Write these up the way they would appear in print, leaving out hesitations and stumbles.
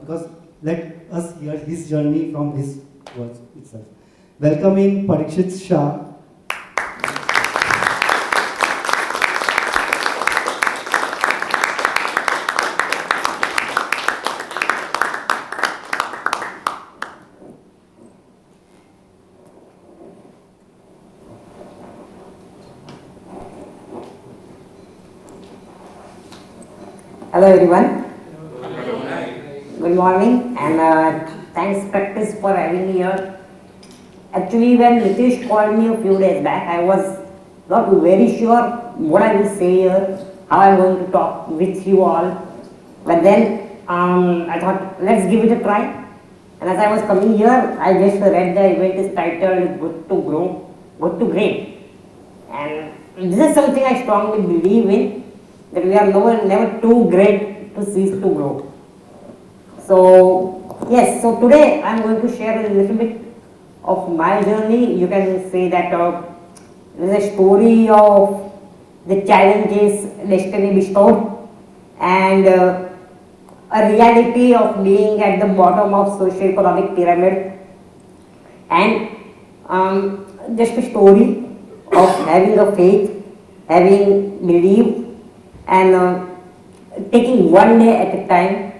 because let us hear his journey from his words itself. Welcoming Parikshit Shah. Hello everyone. Good morning and thanks Practus for having me here. Actually, when Nitish called me a few days back, I was not very sure what I will say here, how I am going to talk with you all. But then I thought, let's give it a try. And as I was coming here, I just read the event is titled Good to Grow, Good to Great. And this is something I strongly believe in, that we are never too great to cease to grow. So yes, so today I am going to share a little bit of my journey. You can say that there is a story of the challenges destiny bestowed and a reality of being at the bottom of socio-economic pyramid, and just a story of having a faith, having belief, and taking one day at a time,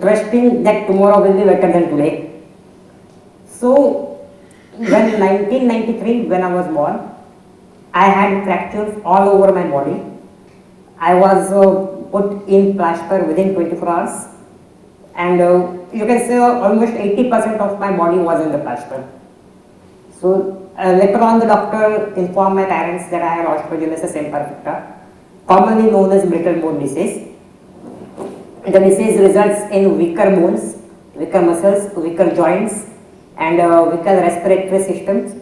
trusting that tomorrow will be better than today. So, when 1993, when I was born, I had fractures all over my body. I was put in plaster within 24 hours, and you can say almost 80% of my body was in the plaster. So, later on the doctor informed my parents that I had Osteogenesis Imperfecta, commonly known as brittle bone disease. The disease results in weaker bones, weaker muscles, weaker joints, and weaker respiratory systems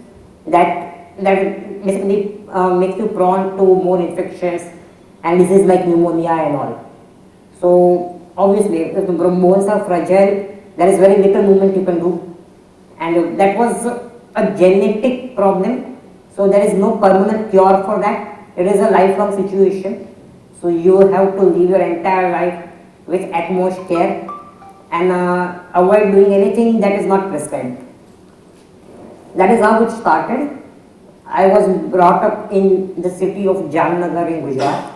that basically makes you prone to more infections and diseases like pneumonia and all. So obviously, if the bones are fragile, there is very little movement you can do, and that was a genetic problem. So there is no permanent cure for that. It is a lifelong situation. So you have to live your entire life with utmost care and avoid doing anything that is not prescribed. That is how it started. I was brought up in the city of Jamnagar in Gujarat.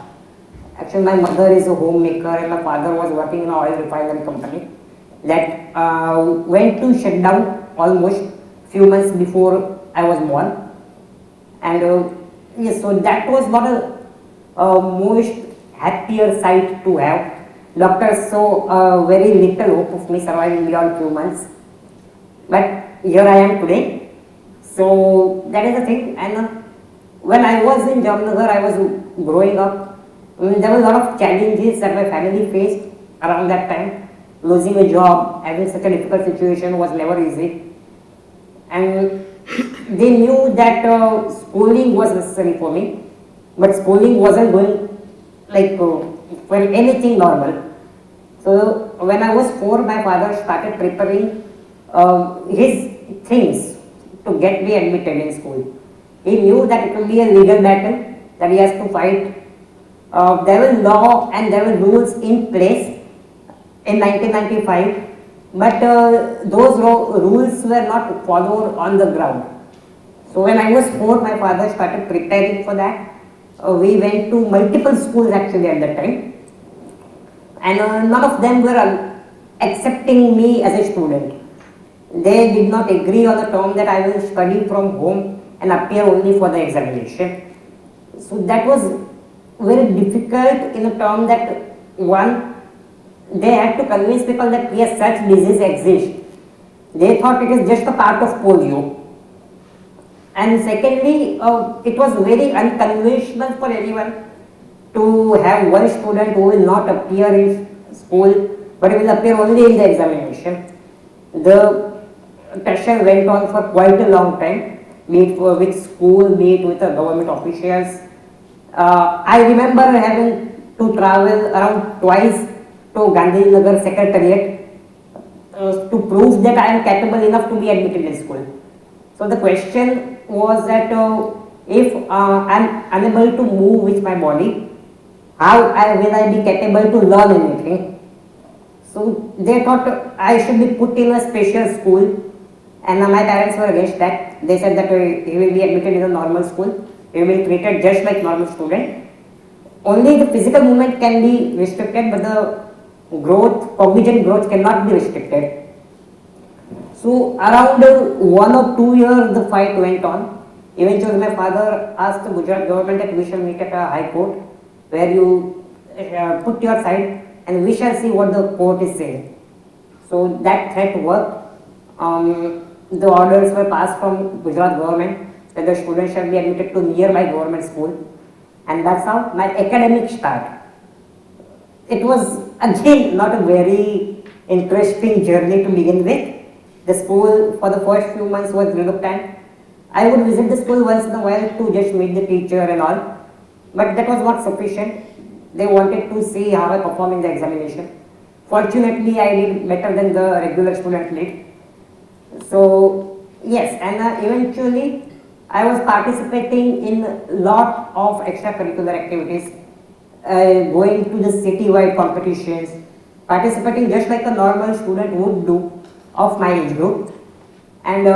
Actually, my mother is a homemaker and my father was working in an oil refinery company that went to shut down almost few months before I was born. And yes, so that was not a most happier sight to have. Doctors saw very little hope of me surviving beyond few months, but here I am today. So that is the thing. And when I was in Jamnagar, I was growing up. There were a lot of challenges that my family faced around that time. Losing a job, having such a difficult situation was never easy, and they knew that schooling was necessary for me, but schooling wasn't going like for anything normal. So when I was 4, my father started preparing his things to get me admitted in school. He knew that it will be a legal battle that he has to fight. There were law and there were rules in place in 1995, but those rules were not followed on the ground. So when I was 4, my father started preparing for that. We went to multiple schools actually at that time, and none of them were accepting me as a student. They did not agree on the term that I will study from home and appear only for the examination. So that was very difficult in a term that one, they had to convince people that yes, such disease exists. They thought it is just a part of polio. And secondly, it was very unconventional for anyone to have one student who will not appear in school, but he will appear only in the examination. The pressure went on for quite a long time, be it with school, be it with the government officials. I remember having to travel around twice to Gandhinagar Secretariat to prove that I am capable enough to be admitted in school. So the question was that if I am unable to move with my body, how will I be capable to learn anything? So they thought I should be put in a special school, and my parents were against that. They said that he will be admitted in a normal school, he will be treated just like normal student. Only the physical movement can be restricted, but the growth, cognition growth cannot be restricted. So around 1 or 2 years the fight went on. Eventually my father asked the Gujarat government that we shall meet at a high court where you put your side and we shall see what the court is saying. So that threat worked. The orders were passed from Gujarat government that the students shall be admitted to nearby government school, and that's how my academic start. It was again not a very interesting journey to begin with. The school for the first few months was reluctant. I would visit the school once in a while to just meet the teacher and all, but that was not sufficient. They wanted to see how I perform in the examination. Fortunately, I did better than the regular student did. So yes, and eventually I was participating in a lot of extracurricular activities, going to the city-wide competitions, participating just like a normal student would do of my age group, and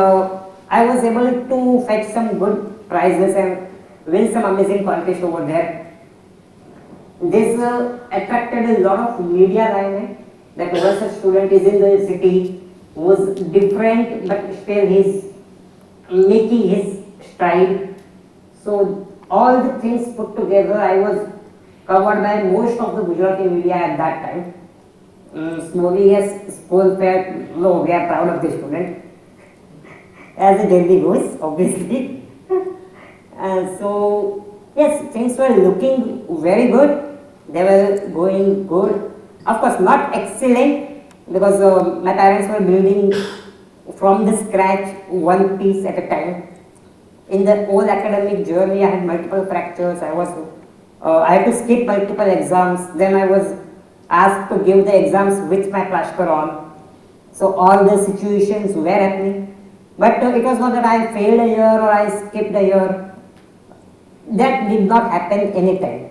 I was able to fetch some good prizes and win some amazing contests over there. This attracted a lot of media limelight, that once a student is in the city was different but still he's making his stride. So all the things put together, I was covered by most of the Gujarati media at that time. Slowly, yes, school felt, no, we are proud of this student, as it daily goes, obviously. So, yes, things were looking very good, they were going good. Of course, not excellent, because my parents were building from the scratch, one piece at a time. In the whole academic journey, I had multiple fractures, I had to skip multiple exams, then I was asked to give the exams with my plaster on. So all the situations were happening. But it was not that I failed a year or I skipped a year. That did not happen anytime.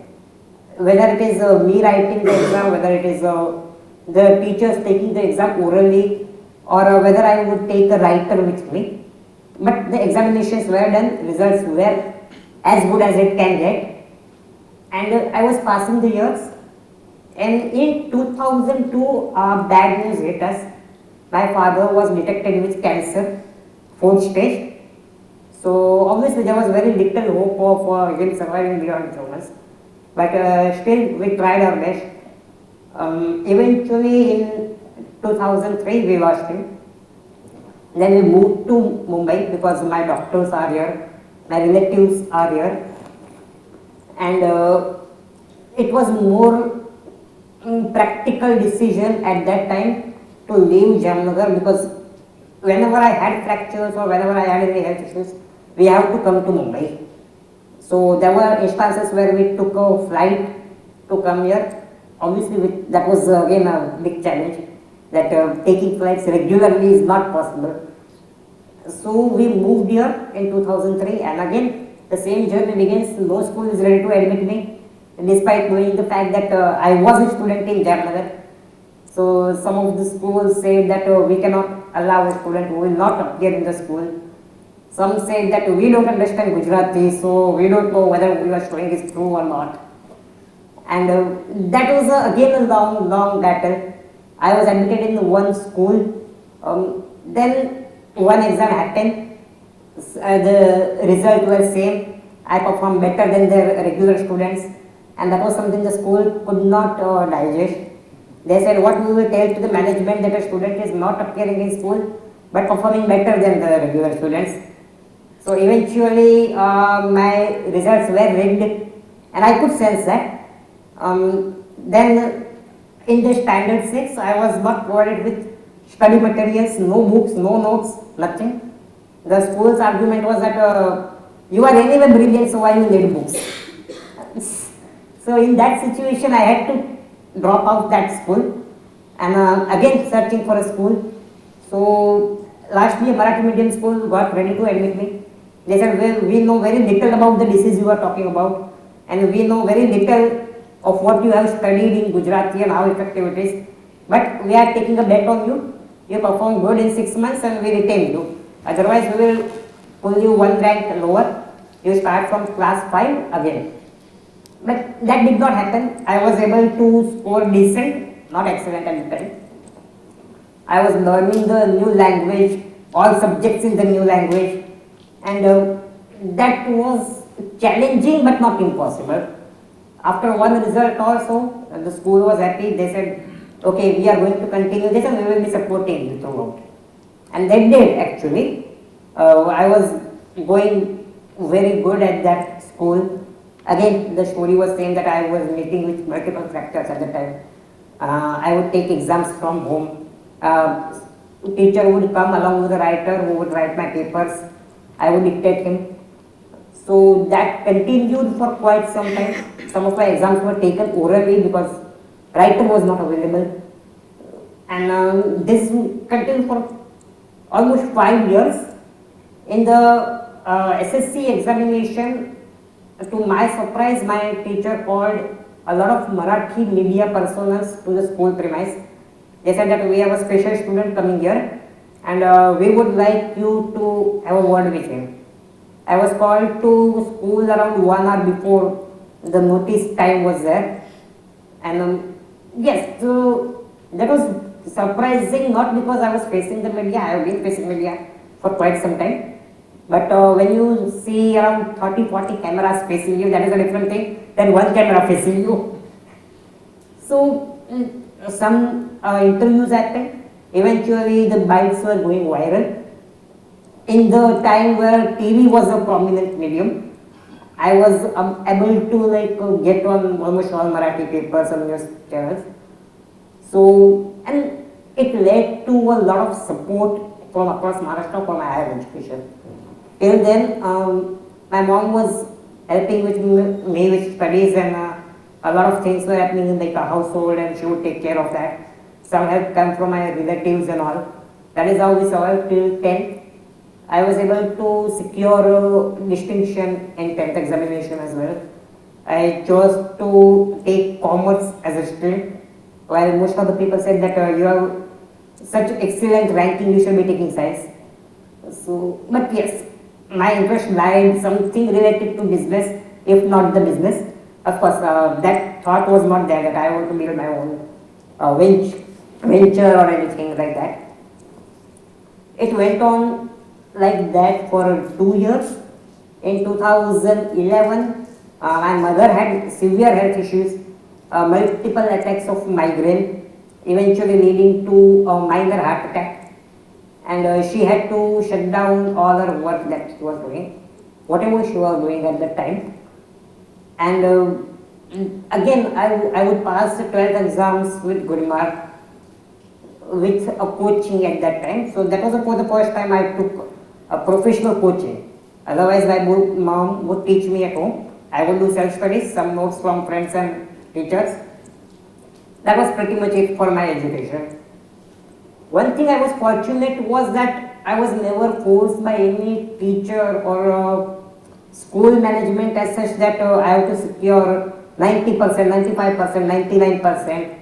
Whether it is me writing the exam, whether it is the teachers taking the exam orally, or whether I would take a writer with me. But the examinations were done, results were as good as it can get. And I was passing the years. And in 2002, bad news hit us. My father was detected with cancer, 4th stage. So obviously there was very little hope of him surviving beyond 2 months. But still we tried our best. Eventually in 2003 we lost him. Then we moved to Mumbai because my doctors are here, my relatives are here. And it was more practical decision at that time to leave Jamnagar, because whenever I had fractures or whenever I had any health issues, we have to come to Mumbai. So there were instances where we took a flight to come here. Obviously that was again a big challenge, that taking flights regularly is not possible. So we moved here in 2003, and again the same journey begins. No school is ready to admit me, despite knowing the fact that I was a student in Jamnagar. So some of the schools say that we cannot allow a student who will not appear in the school. Some say that we don't understand Gujarati, so we don't know whether what we are showing is true or not. And that was again a long battle. I was admitted in one school. Then one exam happened. The result was same. I performed better than the regular students, and that was something the school could not digest. They said, what we will tell to the management that a student is not appearing in school but performing better than the regular students. So eventually my results were rigged, and I could sense that. Then in the standard 6, I was not provided with study materials, no books, no notes, nothing. The school's argument was that you are anyway brilliant, so why you need books? So in that situation, I had to drop out that school, and again searching for a school. So lastly, a Marathi medium school got ready to admit me. They said, well, we know very little about the disease you are talking about, and we know very little of what you have studied in Gujarati and how effective it is. but we are taking a bet on you. You perform good in 6 months and we retain you. Otherwise, we will pull you one rank lower. You start from class 5 again. But that did not happen. I was able to score decent, not excellent at the time. I was learning the new language, all subjects in the new language, and that was challenging but not impossible. After one result also, the school was happy. They said, okay, we are going to continue this and we will be supporting you throughout. And they did actually. I was going very good at that school. Again, the story was saying that I was meeting with multiple Practus at the time. I would take exams from home. Teacher would come along with a writer who would write my papers. I would dictate him. So that continued for quite some time. Some of my exams were taken orally because writer was not available. And this continued for almost 5 years. In the SSC examination, to my surprise, my teacher called a lot of Marathi media personas to the school premise. They said that we have a special student coming here and we would like you to have a word with him. I was called to school around 1 hour before the notice time was there. And yes, so that was surprising, not because I was facing the media. I have been facing media for quite some time. But when you see around 30-40 cameras facing you, that is a different thing than one camera facing you. So some interviews happened. Eventually the bites were going viral. In the time where TV was a prominent medium, I was able to get on almost all Marathi papers and news channels. So, and it led to a lot of support from across Maharashtra for my higher education. Till then, my mom was helping with me with studies and a lot of things were happening in the household and she would take care of that. Some help come from my relatives and all. That is how we survived till 10th. I was able to secure distinction in 10th examination as well. I chose to take commerce as a stream, while most of the people said that you have such excellent ranking, you should be taking science. So, but yes, my interest lied something related to business, if not the business. Of course, that thought was not there that I want to build my own venture or anything like that. It went on like that for 2 years. In 2011, my mother had severe health issues, multiple attacks of migraine, eventually leading to a minor heart attack. And she had to shut down all her work that she was doing, whatever she was doing at that time. And again, I would pass the 12th exams with good mark, with a coaching at that time. So that was for the first time I took a professional coaching. Otherwise, my mom would teach me at home. I would do self-studies, some notes from friends and teachers. That was pretty much it for my education. One thing I was fortunate was that I was never forced by any teacher or school management as such that I have to secure 90%, 95%, 99%.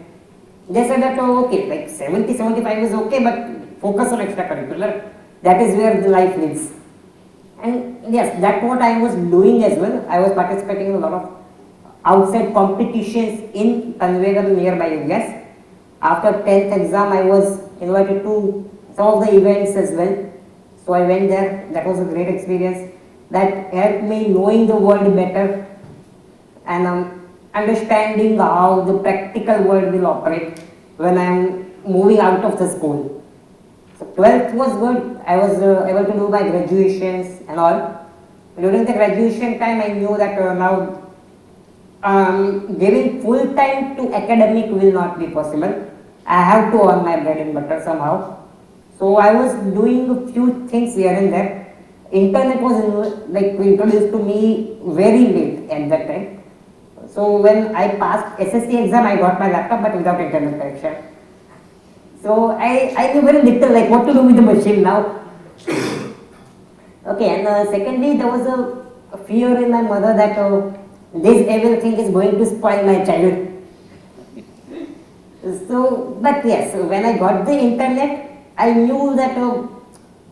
They said that, okay, like 70, 75 is okay, but focus on extracurricular. That is where the life lives. And yes, that's what I was doing as well. I was participating in a lot of outside competitions in Tanvega and nearby areas. After 10th exam, I was invited to some of the events as well. So I went there. That was a great experience. That helped me knowing the world better and understanding how the practical world will operate when I am moving out of the school. So 12th was good. I was able to do my graduations and all. During the graduation time, I knew that now giving full time to academic will not be possible. I have to earn my bread and butter somehow. So I was doing a few things here and there. Internet was introduced to me very late at that time. So when I passed SSC exam, I got my laptop but without internet connection. So I knew very little like what to do with the machine now. Okay, and secondly, there was a fear in my mother that this evil thing is going to spoil my childhood. So, but yes, when I got the internet, I knew that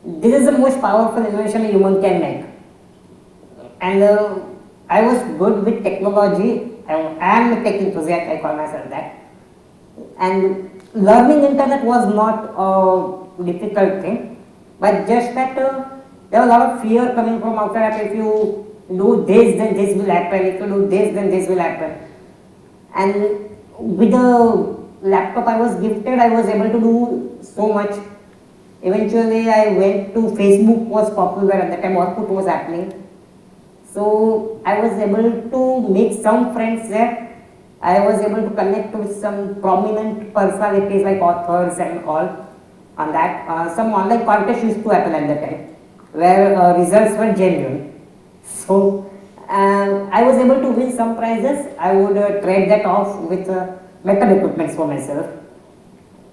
this is the most powerful invention a human can make. And I was good with technology. I am a tech enthusiast, I call myself that. And learning internet was not a difficult thing, but just that there was a lot of fear coming from outside that if you do this, then this will happen, if you do this, then this will happen. And with the laptop I was gifted, I was able to do so much. Eventually I went to Facebook, was popular at the time, Orkut was happening. So I was able to make some friends there. I was able to connect with some prominent personalities like authors and all on that. Some online contests used to happen at the time where results were genuine. So I was able to win some prizes. I would trade that off with better equipment for myself.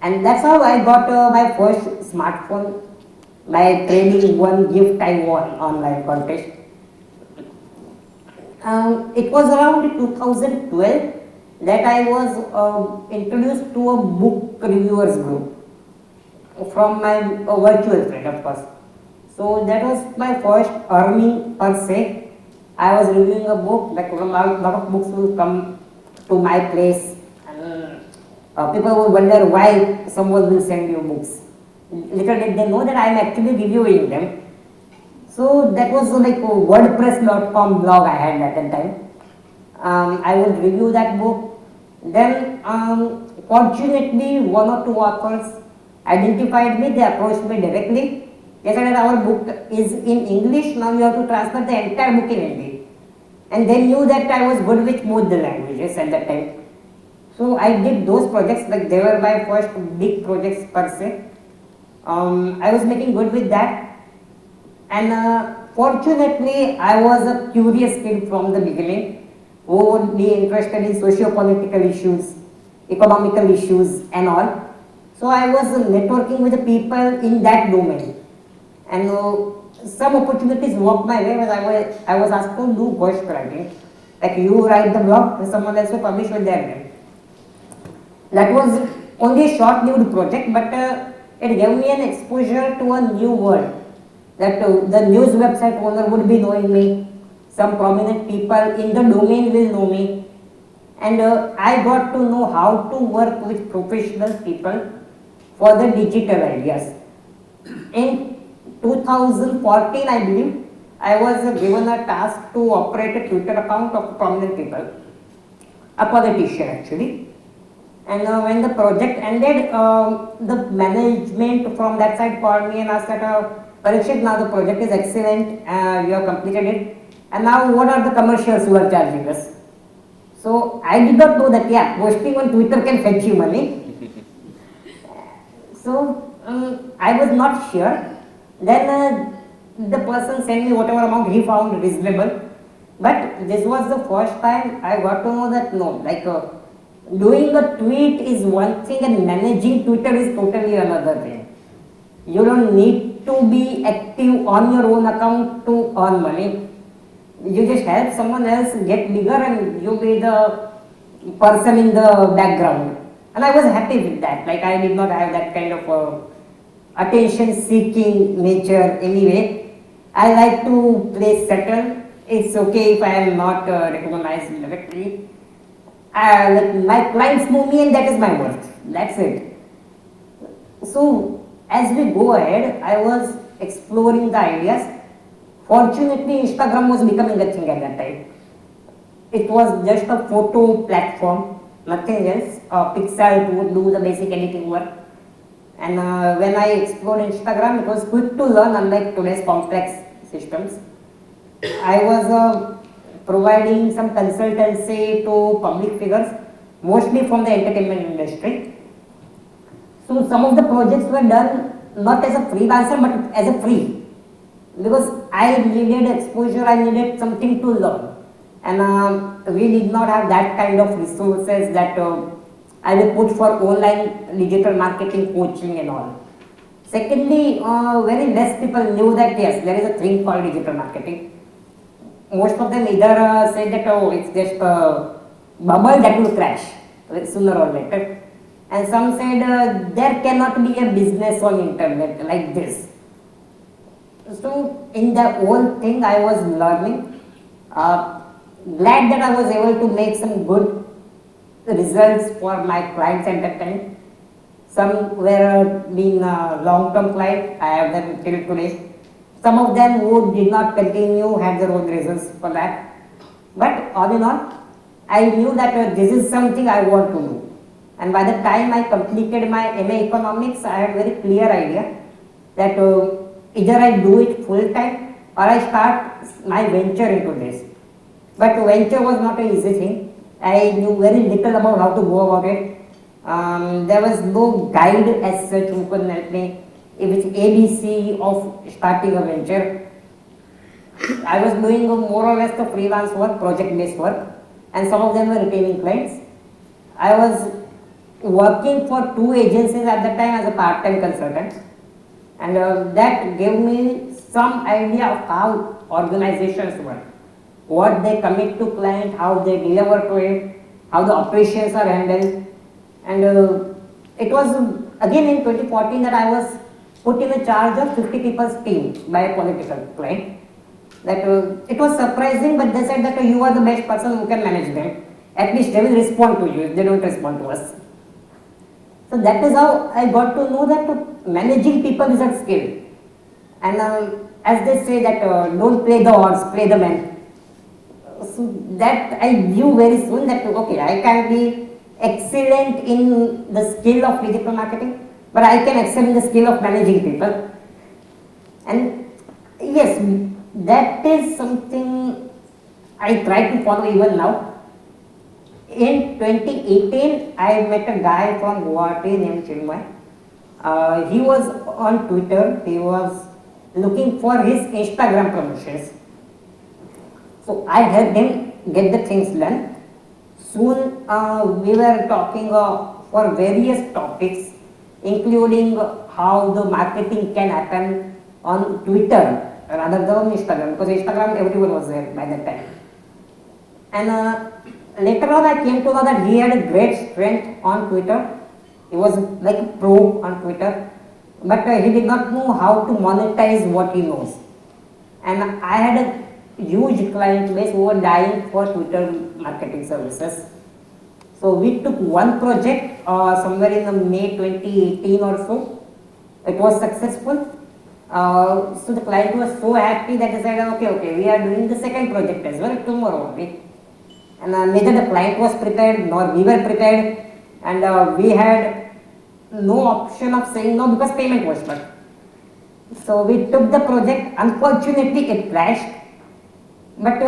And that's how I got my first smartphone, by trading one gift I won online contest. It was around 2012 that I was introduced to a book reviewers group from my virtual friend, of course. So that was my first earning per se. I was reviewing a book, like a lot of books will come to my place, and people will wonder why someone will send you books. Little did they know that I am actually reviewing them. So that was like a WordPress.com blog I had at that time. I would review that book. Then fortunately one or two authors identified me, they approached me directly. They said that our book is in English, now you have to translate the entire book in Hindi. And they knew that I was good with both the languages at that time. So I did those projects, like they were my first big projects per se. I was making good with that. And fortunately, I was a curious kid from the beginning who would be interested in socio-political issues, economical issues and all. So I was networking with the people in that domain. And some opportunities walked my way when I was asked to do ghostwriting. Like you write the blog, and someone else will publish with their name. That was only a short-lived project, but it gave me an exposure to a new world. That the news website owner would be knowing me, some prominent people in the domain will know me, and I got to know how to work with professional people for the digital ideas. In 2014, I believe, I was given a task to operate a Twitter account of prominent people, a politician actually. And when the project ended, the management from that side called me and asked that, Parikshit, now the project is excellent, you have completed it, and now what are the commercials you are charging us? So I did not know that, yeah, posting on Twitter can fetch you money. So I was not sure. Then the person sent me whatever amount he found reasonable. But this was the first time I got to know that no, like doing a tweet is one thing and managing Twitter is totally another thing. You don't need to be active on your own account to earn money. You just help someone else get bigger and you be the person in the background. And I was happy with that. Like I did not have that kind of attention seeking nature anyway. I like to play subtle. It's okay if I am not recognized directly. Like my clients know me and that is my worth. That's it. So as we go ahead, I was exploring the ideas. Fortunately, Instagram was becoming a thing at that time. It was just a photo platform, nothing else. Pixel to do the basic editing work. And when I explored Instagram, it was quick to learn, unlike today's complex systems. I was providing some consultancy to public figures, mostly from the entertainment industry. So some of the projects were done not as a freelancer but as a free, because I needed exposure, I needed something to learn, and we did not have that kind of resources that I will put for online digital marketing coaching and all. Secondly, very less people knew that yes, there is a thing called digital marketing. Most of them either said that oh, it's just a bubble that will crash sooner or later. and some said there cannot be a business on internet like this. So in the whole thing I was learning, glad that I was able to make some good results for my clients at that time. Some were being long-term clients, I have them till today. Some of them who did not continue had their own reasons for that. But all in all, I knew that this is something I want to do. And by the time I completed my MA Economics, I had a very clear idea that either I do it full time or I start my venture into this. But venture was not an easy thing. I knew very little about how to go about it. There was no guide as such who could help me with ABC of starting a venture. I was doing more or less the freelance work, project-based work, and some of them were retaining clients. I was working for 2 agencies at that time as a part-time consultant, and that gave me some idea of how organizations work, what they commit to client, how they deliver to it, how the operations are handled. And it was again in 2014 that I was put in a charge of 50 people's team by a political client. That it was surprising, but they said that you are the best person who can manage them. At least they will respond to you if they don't respond to us. So that is how I got to know that managing people is a skill. And as they say that don't play the odds, play the man. So that I knew very soon that okay, I can be excellent in the skill of digital marketing, but I can excel in the skill of managing people. And yes, that is something I try to follow even now. In 2018, I met a guy from Guwahati named Chinmay. He was on Twitter. He was looking for his Instagram promotions. So I helped him get the things done. Soon we were talking for various topics, including how the marketing can happen on Twitter rather than on Instagram, because Instagram everyone was there by that time. And later on I came to know that he had a great strength on Twitter. He was like a pro on Twitter, but he did not know how to monetize what he knows. And I had a huge client base who were dying for Twitter marketing services. So we took one project somewhere in the May 2018 or so. It was successful. So the client was so happy that they said, okay, we are doing the second project as well tomorrow only. And neither the client was prepared nor we were prepared, and we had no option of saying no because payment was stuck. So we took the project. Unfortunately, it crashed. But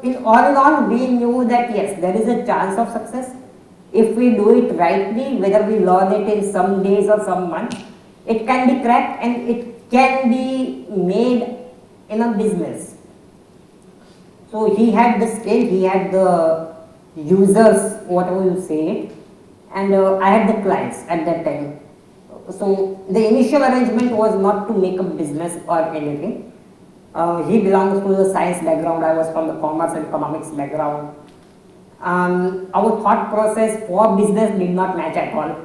in all, we knew that yes, there is a chance of success. If we do it rightly, whether we learn it in some days or some months, it can be cracked and it can be made in a business. So he had the skill, he had the users, whatever you say, and I had the clients at that time. So the initial arrangement was not to make a business or anything. He belongs to the science background, I was from the commerce and economics background. Our thought process for business did not match at all.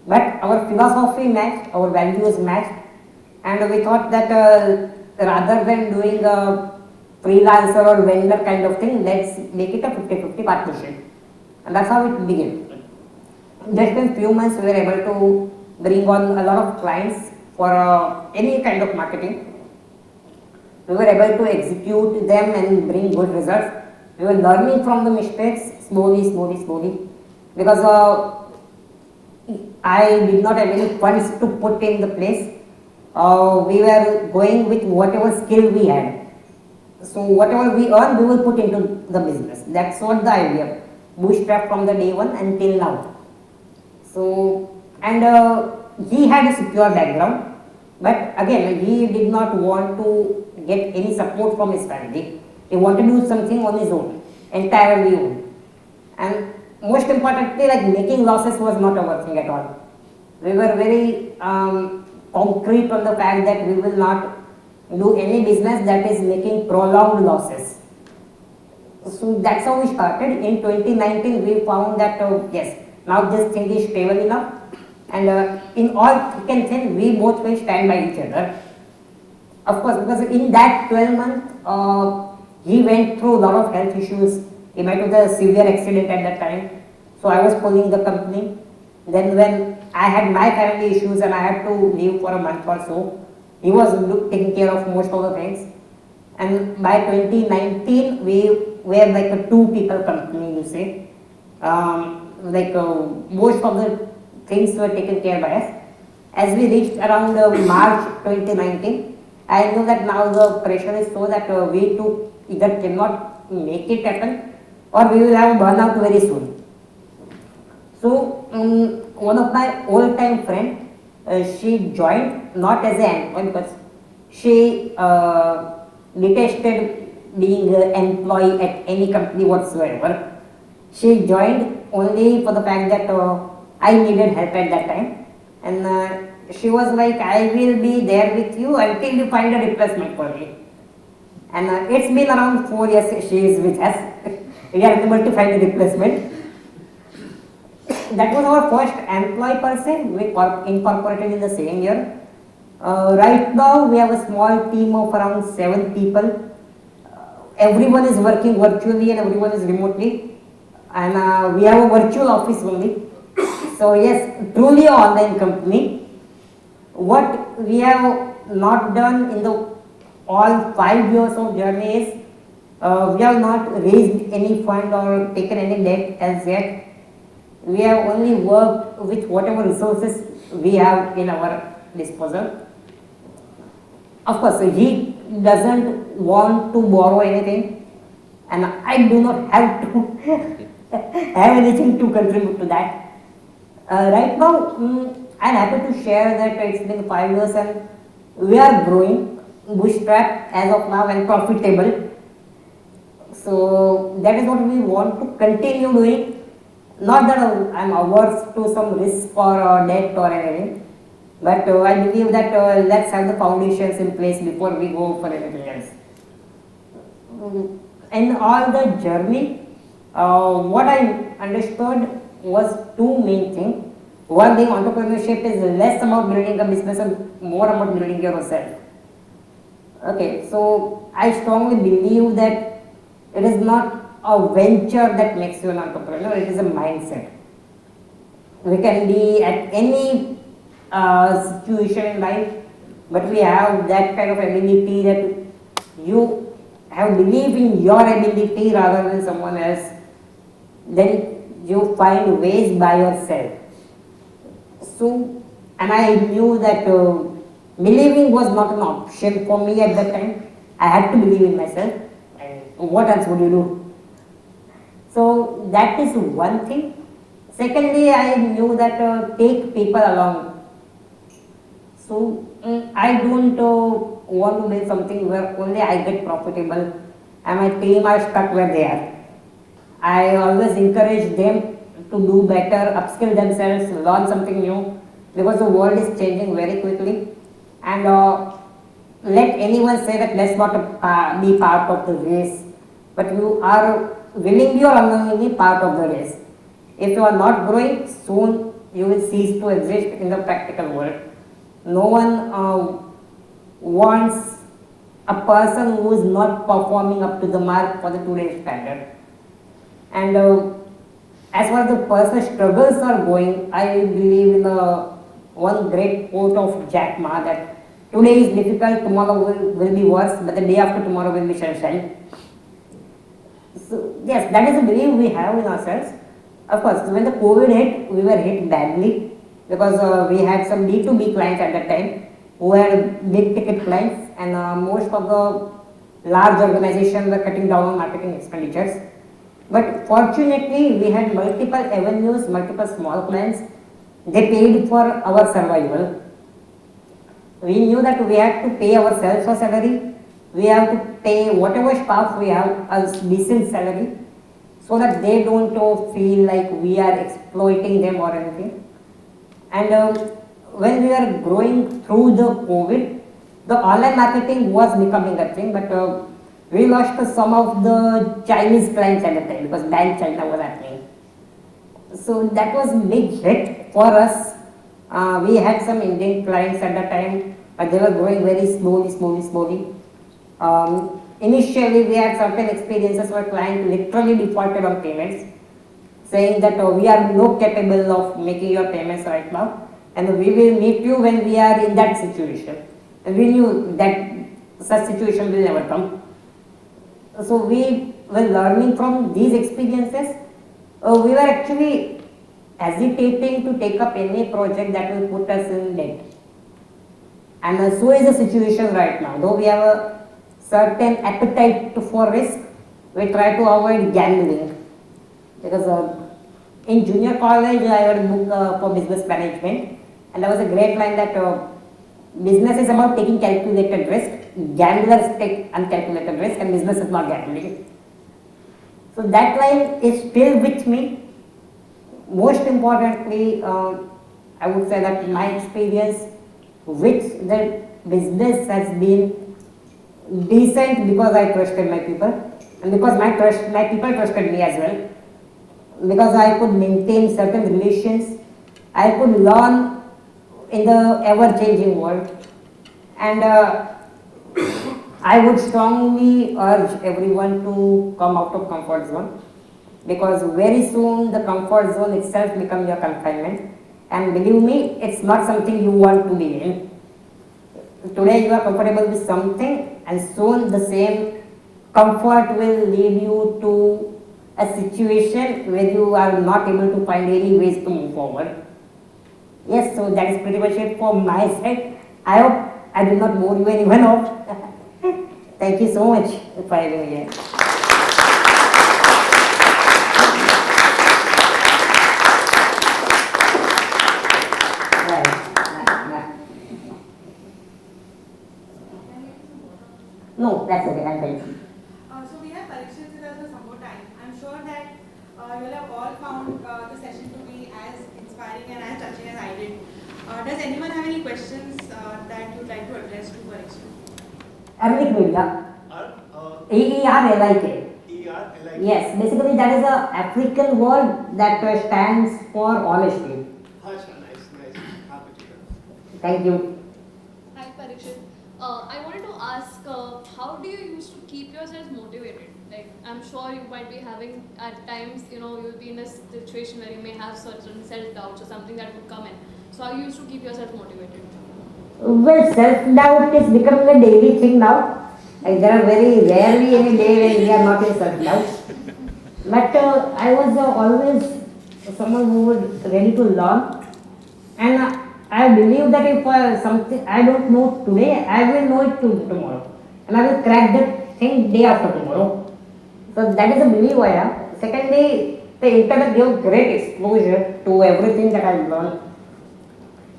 But our philosophy matched, our values matched, and we thought that rather than doing a freelancer or vendor kind of thing, let's make it a 50-50 partnership. And that's how it began. Just in few months we were able to bring on a lot of clients for any kind of marketing. We were able to execute them and bring good results. We were learning from the mistakes slowly, because I did not have any funds to put in the place. We were going with whatever skill we had. So whatever we earn, we will put into the business. That's what the idea. Bootstrap from the day one until now. So, and he had a secure background, but again, he did not want to get any support from his family. He wanted to do something on his own, entirely own. And most importantly, like making losses was not our thing at all. We were very concrete on the fact that we will not do any business that is making prolonged losses. So that's how we started. In 2019, we found that yes, now this thing is stable enough, and in all thick and thin, we both will stand by each other. Of course, because in that 12 months, he went through a lot of health issues. He met with a severe accident at that time. So I was pulling the company. Then when I had my family issues and I had to leave for a month or so, he was taking care of most of the things. And by 2019, we were like a 2-people company, you say. Most of the things were taken care by us. As we reached around March 2019, I knew that now the pressure is so that we two either cannot make it happen or we will have burnout very soon. So one of my old-time friend, she joined not as an employee because she detested being an employee at any company whatsoever. She joined only for the fact that I needed help at that time, and she was like, I will be there with you until you find a replacement for me. And it's been around 4 years she is with us. We are able to find a replacement. That was our first employee per se. We incorporated in the same year. Right now we have a small team of around 7 people. Everyone is working virtually and everyone is remotely. And we have a virtual office only. So yes, truly an online company. What we have not done in the all 5 years of journey is, we have not raised any fund or taken any debt as yet. We have only worked with whatever resources we have in our disposal. Of course, he doesn't want to borrow anything, and I do not have to have anything to contribute to that. Right now, I'm happy to share that it's been 5 years and we are growing, Bootstrap as of now and profitable. So that is what we want to continue doing. Not that I'm averse to some risk or debt or anything, but I believe that let's have the foundations in place before we go for anything else. In all the journey, what I understood was 2 main things. One thing, entrepreneurship is less about building a business and more about building yourself. Okay, so I strongly believe that it is not a venture that makes you an entrepreneur, it is a mindset. We can be at any situation in life, but we have that kind of ability that you have belief in your ability rather than someone else, then you find ways by yourself. So, and I knew that believing was not an option for me at that time. I had to believe in myself, and what else would you do? So that is one thing. Secondly, I knew that take people along. So I don't want to build something where only I get profitable and my team are stuck where they are. I always encourage them to do better, upskill themselves, learn something new, because the world is changing very quickly. And let anyone say that let's not be part of the race, but you are willingly or unknowingly part of the race. If you are not growing, soon you will cease to exist in the practical world. No one wants a person who is not performing up to the mark for the today's standard. And as far as the personal struggles are going, I believe in one great quote of Jack Ma that today is difficult, tomorrow will be worse, but the day after tomorrow will be sunshine. So yes, that is a belief we have in ourselves. Of course, when the COVID hit, we were hit badly because we had some B2B clients at that time who had big ticket clients, and most of the large organizations were cutting down on marketing expenditures. But fortunately, we had multiple avenues, multiple small clients. They paid for our survival. We knew that we had to pay ourselves a salary. We have to pay whatever staff we have a decent salary, so that they don't feel like we are exploiting them or anything. And when we were growing through the COVID, the online marketing was becoming a thing, but we lost some of the Chinese clients at the time because Ban China was happening. So that was big hit for us. We had some Indian clients at that time, but they were growing very slowly. Initially, we had certain experiences where client literally defaulted on payments, saying that we are not capable of making your payments right now, and we will meet you when we are in that situation. And we knew that such situation will never come. So we were learning from these experiences. We were actually hesitating to take up any project that will put us in debt. And so is the situation right now. Though we have a certain appetite for risk, we try to avoid gambling. Because in junior college, I read a book for business management, and there was a great line that business is about taking calculated risk, gamblers take uncalculated risk, and business is not gambling. So that line is still with me. Most importantly, I would say that my experience with the business has been decent because I trusted my people, and because my people trusted me as well. Because I could maintain certain relations, I could learn in the ever-changing world, and I would strongly urge everyone to come out of comfort zone, because very soon the comfort zone itself becomes your confinement, and believe me, it's not something you want to be in. Today you are comfortable with something, and soon the same comfort will lead you to a situation where you are not able to find any ways to move forward. Yes, so that is pretty much it from my side. I hope I did not bore you anyone off. Thank you so much for having me here. No, that's okay, I'm fine. So we have Parikshit with us for some more time. I'm sure that you will have all found the session to be as inspiring and as touching as I did. Does anyone have any questions that you'd like to address to Parikshit? Eerlik Media. Eerlik. Yes, basically that is a African word that stands for honesty. Nice. Happy to hear. Thank you. Hi Parikshit. I wanted to ask, how do you used to keep yourself motivated? Like, I'm sure you might be having at times, you'll be in a situation where you may have certain self-doubts or something that would come in. So how you used to keep yourself motivated? Well, self-doubt is becoming a daily thing now. Like, there are very rarely any day when we are not in self-doubt. But I was always someone who was ready to learn, and I believe that if something I don't know today, I will know it tomorrow, and I will crack that thing day after tomorrow. So that is a belief I have. Secondly, the internet gave great exposure to everything that I learned.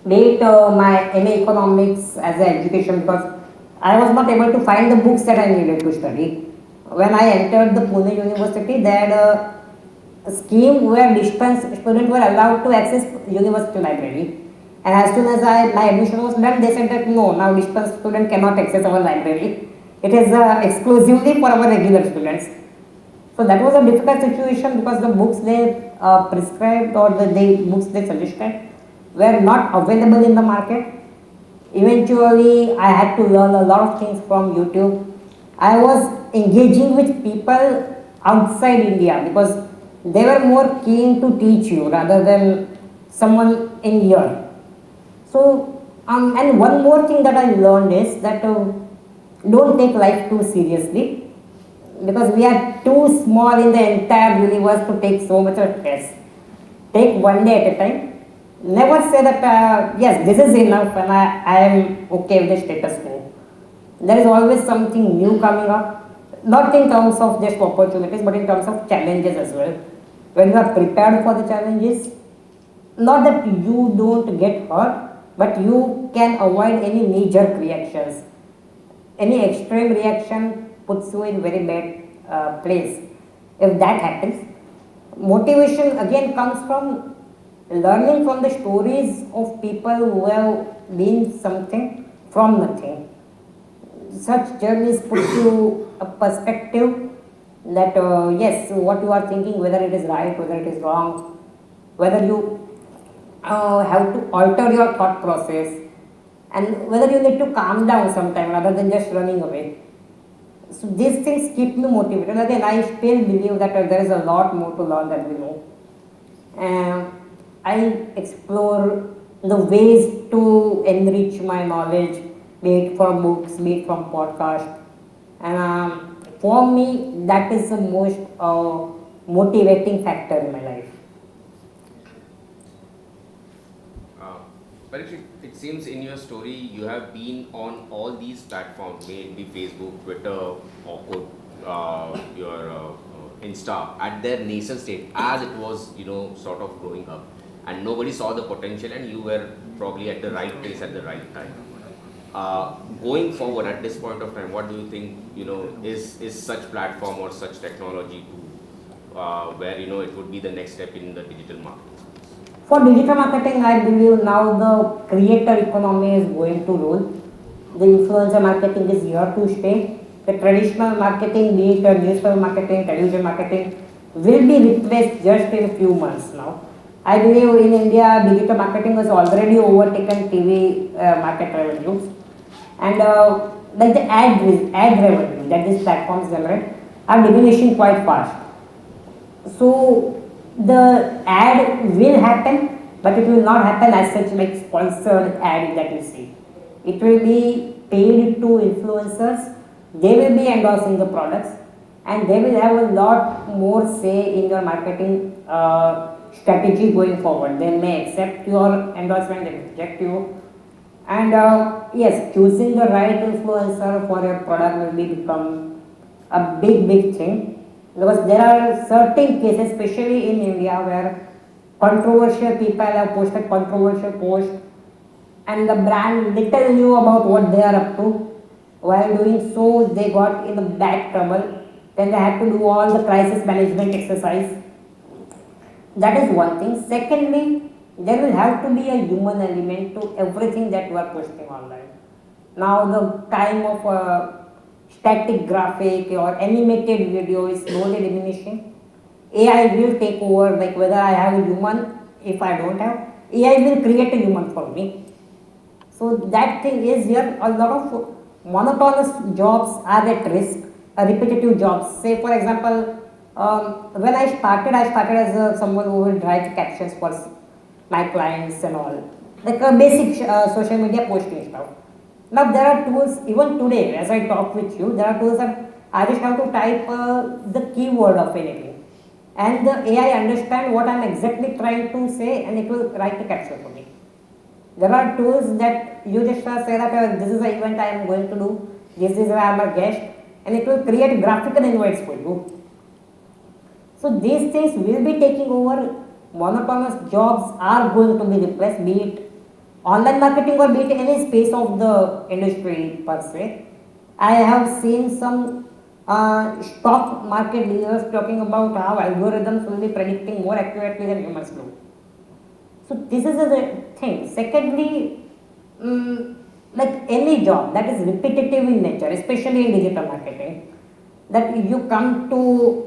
Be it my MA economics as an education, because I was not able to find the books that I needed to study. When I entered the Pune University, they had a scheme where distance students were allowed to access university library. And as soon as my admission was done, they said that no, now distance student cannot access our library. It is exclusively for our regular students. So that was a difficult situation because the books they prescribed or the books they suggested were not available in the market. Eventually, I had to learn a lot of things from YouTube. I was engaging with people outside India because they were more keen to teach you rather than someone in here. So, and one more thing that I learned is that don't take life too seriously, because we are too small in the entire universe to take so much of stress. Take one day at a time. Never say that, yes, this is enough and I am okay with the status quo. There is always something new coming up, not in terms of just opportunities, but in terms of challenges as well. When you are prepared for the challenges, not that you don't get hurt, but you can avoid any knee-jerk reactions. Any extreme reaction puts you in very bad place. If that happens, motivation again comes from learning from the stories of people who have been something from nothing. Such journeys put you a perspective that yes, what you are thinking, whether it is right, whether it is wrong, whether you have to alter your thought process, and whether you need to calm down sometime rather than just running away. So these things keep me motivated. Again, I still believe that there is a lot more to learn than we know. I explore the ways to enrich my knowledge, be it from books, be it from podcasts. And for me, that is the most motivating factor in my life. Parikshit, it seems in your story you have been on all these platforms, may it be Facebook, Twitter, or your Insta, at their nascent state, as it was, sort of growing up, and nobody saw the potential, and you were probably at the right place at the right time. Going forward at this point of time, what do you think, is such platform or such technology where, it would be the next step in the digital market? For digital marketing, I believe now the creator economy is going to rule. The influencer marketing is here to stay. The traditional marketing, be it newspaper marketing, television marketing, will be replaced just in a few months now. I believe in India, digital marketing has already overtaken TV market revenues. And like the ad revenue that these platforms generate are diminishing quite fast. So the ad will happen, but it will not happen as such like sponsored ad that you see. It will be paid to influencers. They will be endorsing the products, and they will have a lot more say in your marketing strategy going forward. They may accept your endorsement, they may reject you. And yes, choosing the right influencer for your product will become a big thing. Because there are certain cases, especially in India, where controversial people have posted controversial posts and the brand little knew about what they are up to. While doing so, they got in a bad trouble. Then they had to do all the crisis management exercise. That is one thing. Secondly, there will have to be a human element to everything that you are posting online. Now the time of static graphic or animated video is slowly diminishing. AI will take over, like whether I have a human, if I don't have, AI will create a human for me. So that thing is here. A lot of monotonous jobs are at risk, repetitive jobs. Say for example, when I started as someone who will write captions for my clients and all, like a basic social media posting stuff. Now there are tools, even today as I talk with you, there are tools that I just have to type the keyword of anything, and the AI understand what I am exactly trying to say, and it will write a caption for me. There are tools that you just say that this is the event I am going to do, this is where I am a guest, and it will create graphical invites for you. So these things will be taking over. Monotonous jobs are going to be replaced, be it online marketing or be it any space of the industry per se. I have seen some stock market leaders talking about how algorithms will be predicting more accurately than humans do. So this is the thing. Secondly, like any job that is repetitive in nature, especially in digital marketing, that you come to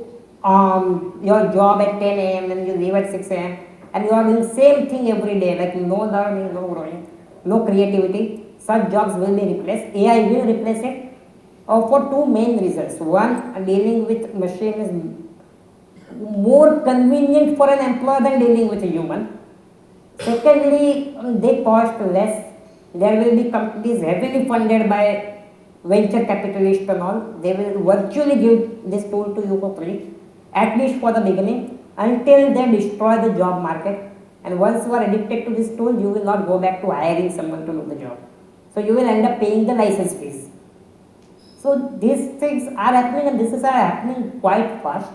your job at 10 a.m. and you leave at 6 a.m. and you are doing same thing every day, like no learning, no growing, no creativity. Such jobs will be replaced. AI will replace it for two main reasons. One, dealing with machine is more convenient for an employer than dealing with a human. Secondly, they cost less. There will be companies heavily funded by venture capitalists and all. They will virtually give this tool to you for free, at least for the beginning, until they destroy the job market. And once you are addicted to this tool, you will not go back to hiring someone to do the job. So you will end up paying the license fees. So these things are happening, and this is happening quite fast.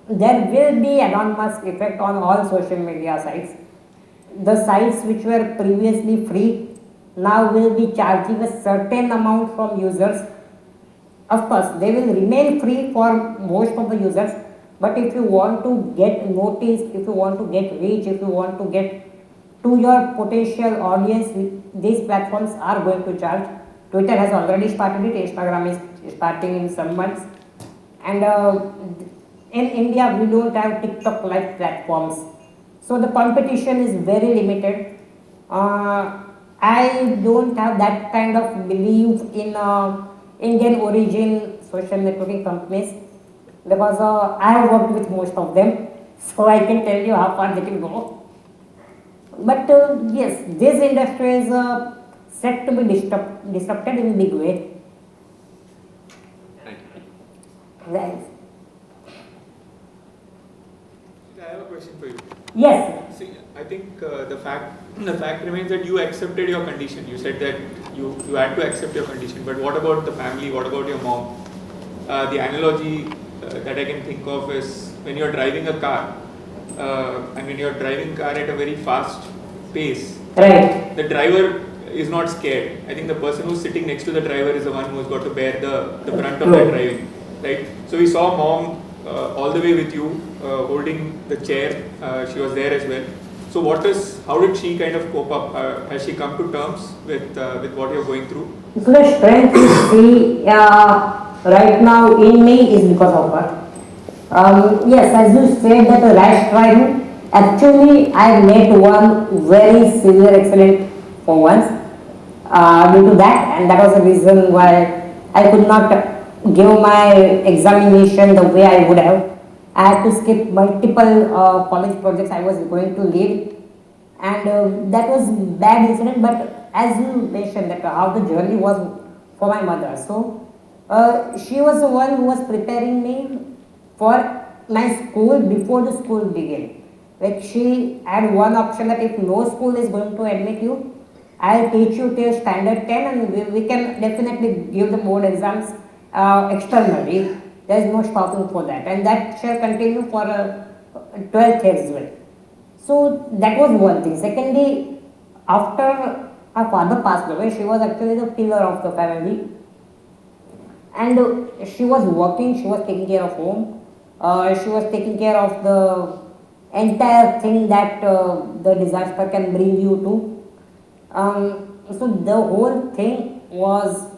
There will be anonymous effect on all social media sites. The sites which were previously free now will be charging a certain amount from users. Of course, they will remain free for most of the users, but if you want to get noticed, if you want to get reach, if you want to get to your potential audience, these platforms are going to charge. Twitter has already started it, Instagram is starting in some months, and in India we don't have TikTok like platforms, so the competition is very limited. I don't have that kind of belief in Indian origin social networking companies because I have worked with most of them, so I can tell you how far they can go. But yes, this industry is set to be disrupted in a big way. Thank you. Right. I have a question for you. Yes. See, I think the fact remains that you accepted your condition. You said that you had to accept your condition. But what about the family? What about your mom? The analogy that I can think of is when you're driving a car, and when you're driving car at a very fast pace, Right. the driver is not scared. I think the person who's sitting next to the driver is the one who's got to bear the brunt of that driving, right? So we saw mom all the way with you, holding the chair. She was there as well. So how did she kind of cope up? Has she come to terms with what you're going through? So the strength you see right now in me is because of her. Yes, as you said that rash driving, actually I met one very severe accident for once due to that, and that was the reason why I could not give my examination the way I would have. I had to skip multiple college projects I was going to lead, and that was bad incident. But as you mentioned that how the journey was for my mother, so she was the one who was preparing me for my school before the school began. Like she had one option that if no school is going to admit you, I'll teach you till standard 10 and we can definitely give the board exams externally. There is no stopping for that, and that shall continue for 12th as well. So that was one thing. Secondly, after her father passed away, she was actually the pillar of the family, and she was working, she was taking care of home, she was taking care of the entire thing that the disaster can bring you to. So the whole thing was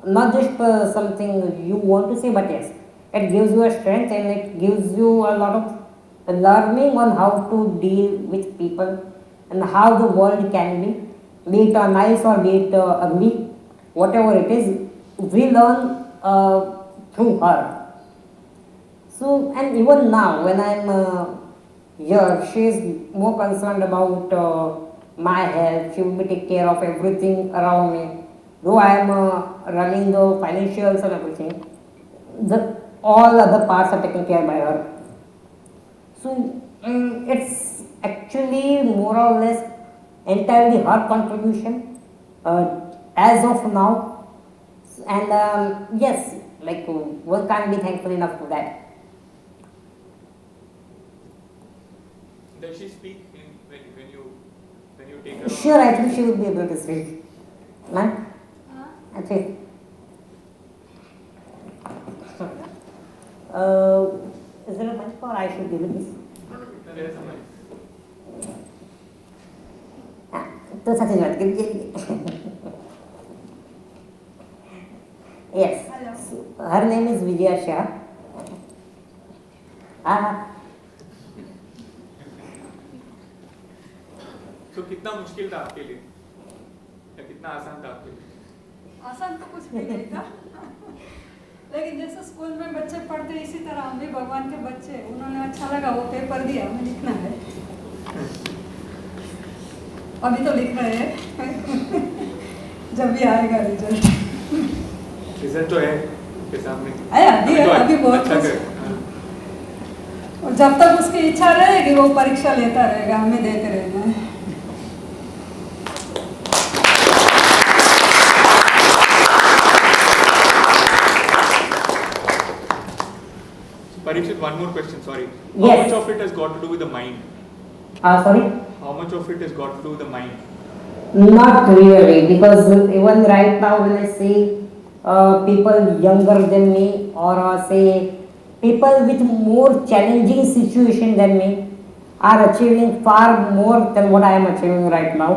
not just something you want to say, but yes, it gives you a strength and it gives you a lot of learning on how to deal with people and how the world can be it nice or be it ugly, whatever it is, we learn through her. So, and even now when I'm here, she is more concerned about my health. She will be take care of everything around me. Though I am running the financials and everything, all other parts are taken care by her. So it's actually more or less entirely her contribution as of now. And yes, like one can't be thankful enough for that. Does she speak when you take her? Sure, I think she would be able to speak. Ma'am? Okay. Is there a mic or I should give it this? No, there is a mic. तो सच बात करिए. Yes. Hello. So, her name is Vijaya Shah. So कितना मुश्किल था आपके लिए या कितना आसान था आपके लिए? आसान तो कुछ भी नहीं था लेकिन जैसे स्कूल में बच्चे पढ़ते इसी तरह हम भी भगवान के बच्चे, उन्होंने अच्छा लगा वो पेपर दिया, हमें लिखना है, अभी तो लिख रहे हैं जब भी आएगा रिजल्ट. रिजल्ट तो है के सामने. अभी है, अभी बहुत अच्छा और जब तक उसकी इच्छा रहेगी वो परीक्षा लेता रहेगा, हमें देते रहना है. Parikshit, one more question, sorry. Yes. How much of it has got to do with the mind? Sorry? How much of it has got to do with the mind? Not really, because even right now when I see people younger than me or say people with more challenging situation than me are achieving far more than what I am achieving right now.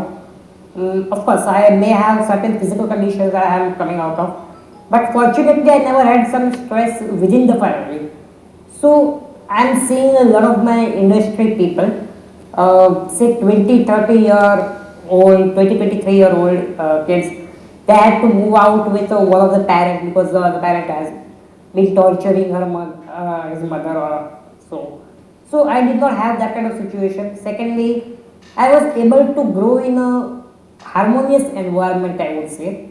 Of course, I may have certain physical conditions that I am coming out of, but fortunately I never had some stress within the family. So I'm seeing a lot of my industry people, say 20, 30-year-old, 20, 23-year-old kids, they had to move out with one of the parents because the parent has been torturing his mother or so. So I did not have that kind of situation. Secondly, I was able to grow in a harmonious environment, I would say.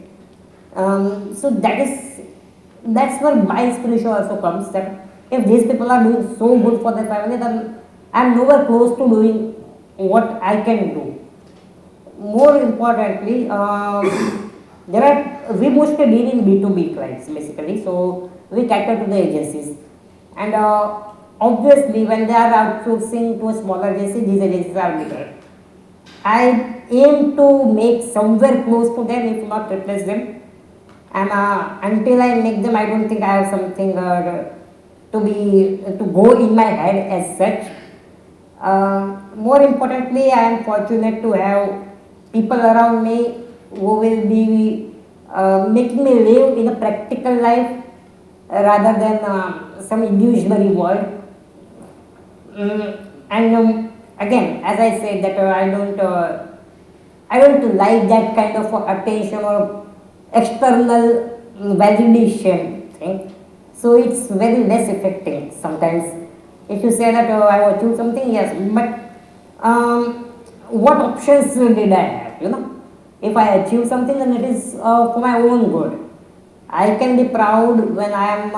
So that's where my inspiration also comes, that if these people are doing so good for their family, then I'm nowhere close to doing what I can do. More importantly, we mostly deal in B2B clients basically, so we cater to the agencies. And obviously, when they are outsourcing to a smaller agency, these agencies are bigger. I aim to make somewhere close to them, if not replace them. And until I make them, I don't think I have something to go in my head as such. More importantly, I am fortunate to have people around me who will be making me live in a practical life rather than some illusionary world. And again, as I said, that I don't like that kind of attention or external validation thing. So it's very less effective sometimes. If you say that I achieved something, yes, but what options did I have? You know, if I achieve something, then it is for my own good. I can be proud when I am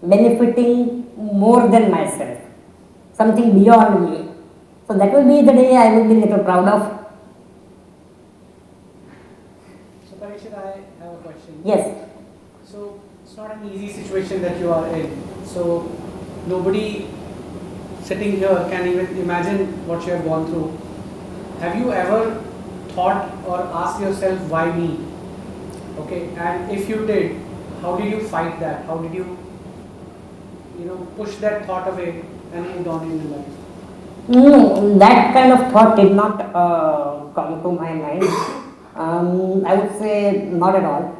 benefiting more than myself, something beyond me. So that will be the day I will be little proud of. So Parikshit, I have a question. Yes. So it's not an easy situation that you are in. So nobody sitting here can even imagine what you have gone through. Have you ever thought or asked yourself, why me? Okay, and if you did, how did you fight that? How did you push that thought away and move on in your life? No, that kind of thought did not come to my mind. I would say not at all.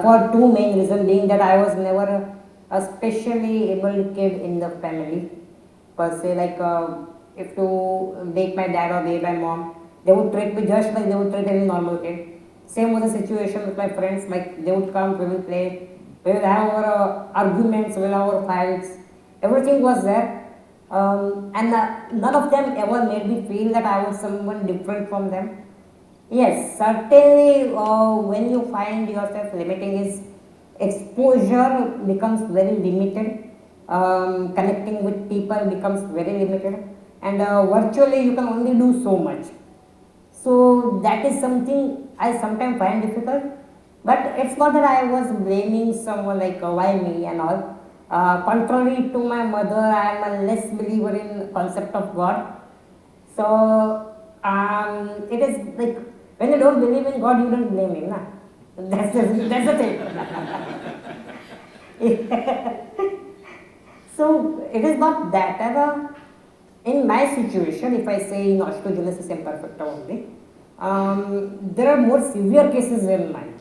For two main reasons, being that I was never a specially able kid in the family per se. Like if you date my dad or date my mom, they would treat me just like they would treat any normal kid. Same was the situation with my friends. Like they would come, we will play, we will have our arguments, we will have our fights. Everything was there. And none of them ever made me feel that I was someone different from them. Yes, certainly when you find yourself limiting is exposure becomes very limited, connecting with people becomes very limited, and virtually you can only do so much. So that is something I sometimes find difficult, but it's not that I was blaming someone like why me and all. Contrary to my mother, I am a less believer in concept of God. So it is like when you don't believe in God, you don't blame Him. Nah? That's the thing. So it is not that. In my situation, if I say in Osteogenesis Imperfecta only, there are more severe cases in mine.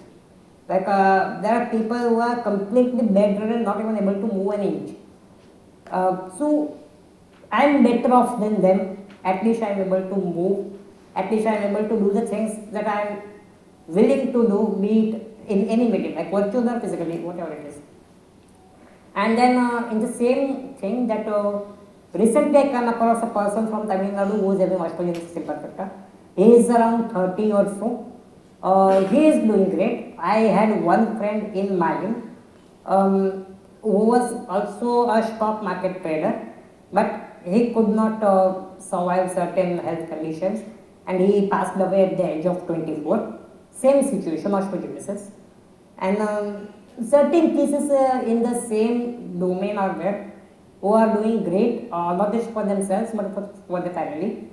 Like there are people who are completely bedridden, not even able to move an inch. So I am better off than them. At least I am able to move. At least I am able to do the things that I am willing to do, be it in any medium, like virtual or physically, whatever it is. And then in the same thing that recently I came across a person from Tamil Nadu who is having Osteogenesis Imperfecta. He is around 30 or so. He is doing great. I had one friend in Mali who was also a stock market trader, but he could not survive certain health conditions and he passed away at the age of 24. Same situation, osteogenesis. And certain cases in the same domain are there who are doing great, not just for themselves but for the family.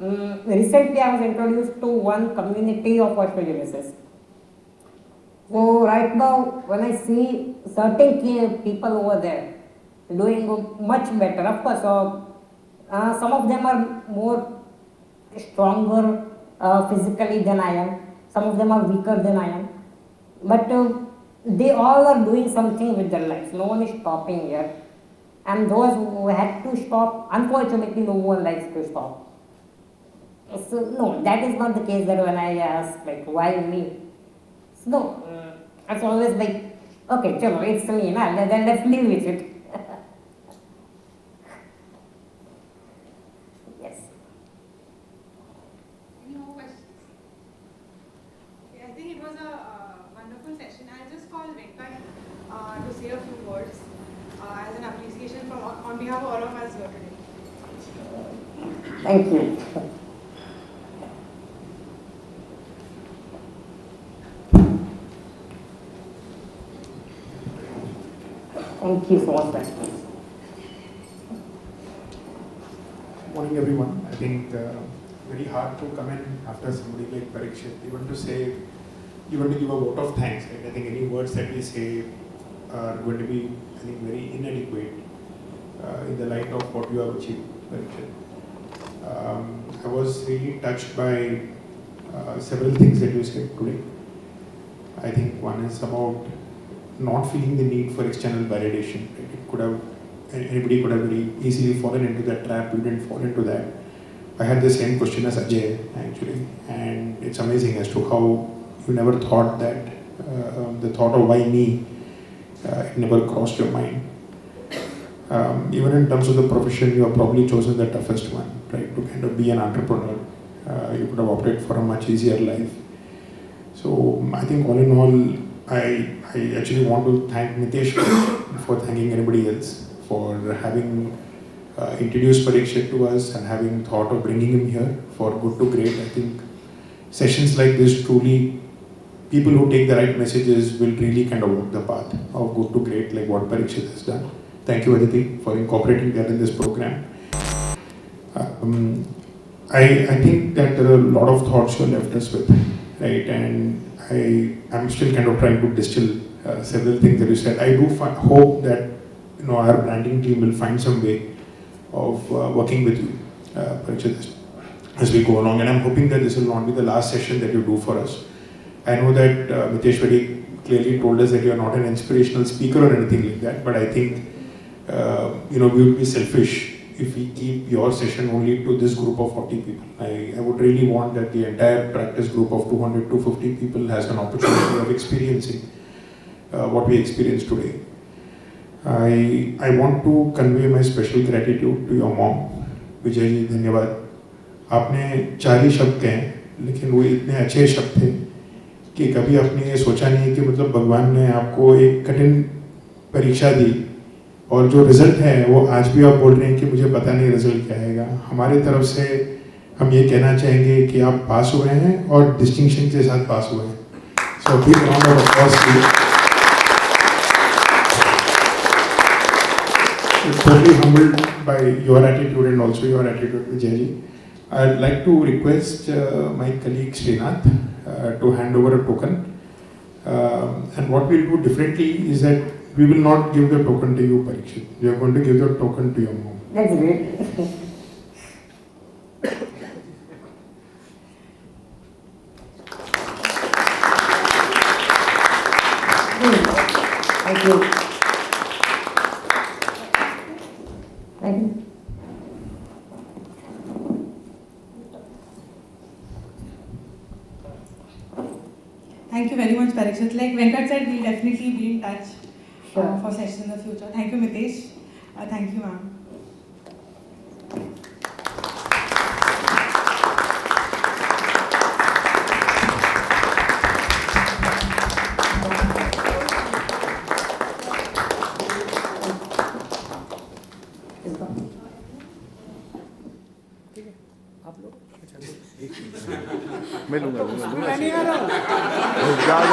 Recently I was introduced to one community of osteogenesis. So right now when I see certain people over there doing much better, of course some of them are more stronger physically than I am, some of them are weaker than I am, but they all are doing something with their lives. No one is stopping here. and those who had to stop, unfortunately no one likes to stop. So no, that is not the case that when I ask like why me? So no, it's always like, okay, chalo, it's me, na, then let's live with it. Yes. Any more questions? Okay, I think it was a wonderful session. I'll just call Venkat to say a few words as an appreciation on behalf of all of us here today. Thank you. Thank you so much, Practus. Morning, everyone. I think very hard to come in after somebody like Parikshit, even to give a vote of thanks. Right? I think any words that we say are going to be, I think, very inadequate in the light of what you have achieved, Parikshit. I was really touched by several things that you said today. I think one is about not feeling the need for external validation. Right? It could have, anybody could have very easily fallen into that trap. You didn't fall into that. I had the same question as Ajay actually, and it's amazing as to how you never thought that the thought of why me, it never crossed your mind. Even in terms of the profession, you have probably chosen the toughest one, right? To kind of be an entrepreneur. You could have opted for a much easier life. So I think all in all, I actually want to thank Mitesh for thanking anybody else for having introduced Parikshit to us and having thought of bringing him here for good to great. I think sessions like this truly, people who take the right messages will really kind of walk the path of good to great, like what Parikshit has done. Thank you, Aditi, for incorporating that in this program. I think that there are a lot of thoughts you left us with, right? And I'm still kind of trying to distill several things that you said. I do hope that our branding team will find some way of working with you, Parikshit, as we go along. And I'm hoping that this will not be the last session that you do for us. I know that Mitesh very clearly told us that you are not an inspirational speaker or anything like that, but I think we would be selfish if we keep your session only to this group of 40 people. I would really want that the entire practice group of 200 to 50 people has an opportunity of experiencing what we experienced today. I want to convey my special gratitude to your mom. Vijay ji धन्यवाद. आपने 4 ही शब्द कहे, लेकिन वो इतने अच्छे शब्द थे कि कभी आपने ये सोचा नहीं कि मतलब भगवान ने आपको एक कठिन परीक्षा दी और जो रिजल्ट है वो आज भी आप बोल रहे हैं कि मुझे पता नहीं रिजल्ट क्या आएगा. हमारे तरफ से हम ये कहना चाहेंगे कि आप पास हुए हैं और डिस्टिंक्शन के साथ पास हुए हैं. So big round of applause to you. Totally humbled by your attitude and also your attitude, Vijay ji. I'd like to request my colleague Srinath to hand over a token. And what we'll do differently is that we will not give the token to you, Parikshit. We are going to give the token to your mom. That's great. Thank you. Thank you. Thank you very much, Parikshit. Like Venkat said, we'll definitely be in touch Sure. for sessions in the future. Thank you, Mitesh. Thank you, ma'am. मैं लूंगा जा